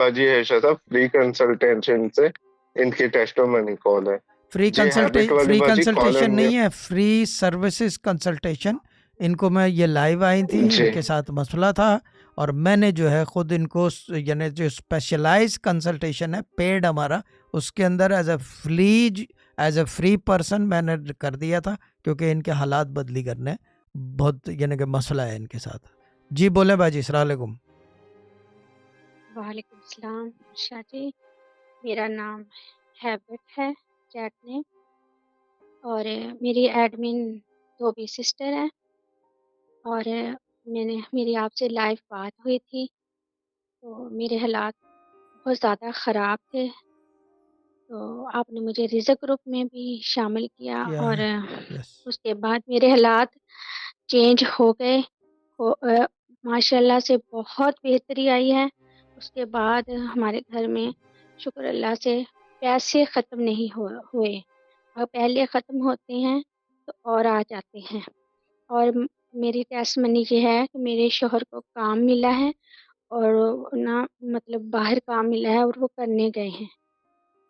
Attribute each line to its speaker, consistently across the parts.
Speaker 1: बाजी हैशा साहब free consultation से इनकी टेस्टोमनी कॉल है
Speaker 2: फ्री
Speaker 1: जी। हैबिट वाली
Speaker 2: फ्री
Speaker 1: बाजी
Speaker 2: कंसल्टेशन
Speaker 1: कॉलर
Speaker 2: नहीं है, फ्री सर्विसेज कंसल्टेशन। इनको मैं ये लाइव आई थी,
Speaker 1: जी
Speaker 2: इनके साथ मसला था और मैंने जो है खुद इनको यानी जो स्पेशलाइज कंसल्टेशन है पेड हमारा, उसके अंदर एज अ फ्री पर्सन मैंने कर दिया था, क्योंकि इनके हालात बदली करने बहुत यानी कि मसला है इनके साथ। जी बोले बाजी, अस्सलाम वालेकुम।
Speaker 3: वालेकुम सलाम शाह जी, मेरा नाम हैबिट है चैट में, और मेरी एडमिन धोबी सिस्टर है, और मेरी आपसे लाइव बात हुई थी, तो मेरे हालात बहुत ज़्यादा ख़राब थे, तो आपने मुझे रिज़क ग्रुप में भी शामिल किया,
Speaker 2: किया
Speaker 3: और
Speaker 2: है, यस।
Speaker 3: उसके बाद मेरे हालात चेंज हो गए, माशाल्लाह से बहुत बेहतरी आई है। उसके बाद हमारे घर में शुक्र अल्लाह से पैसे ख़त्म नहीं हुए, और पहले ख़त्म होते हैं तो और आ जाते हैं। और मेरी टेस्टमनी ये है कि मेरे शौहर को काम मिला है, और ना मतलब बाहर काम मिला है और वो करने गए हैं।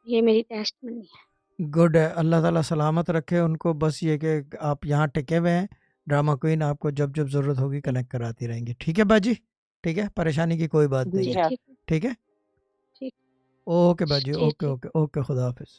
Speaker 3: ये मेरी टेस्टमनी है।
Speaker 2: गुड है, अल्लाह ताला सलामत रखे उनको। बस ये कि आप यहाँ टिके हुए हैं, ड्रामा क्वीन आपको जब जब ज़रूरत होगी
Speaker 3: जी,
Speaker 2: कनेक्ट कराती रहेंगी। ठीक है बाजी, ठीक है, परेशानी की कोई बात नहीं
Speaker 3: जी
Speaker 2: है।
Speaker 4: अच्छा
Speaker 3: ठीक है,
Speaker 2: ठीक है,
Speaker 3: ठीक
Speaker 2: ओके बाजी,
Speaker 3: जी
Speaker 2: ओके
Speaker 3: ठीक।
Speaker 2: ओके ओके, खुदा हाफिज़।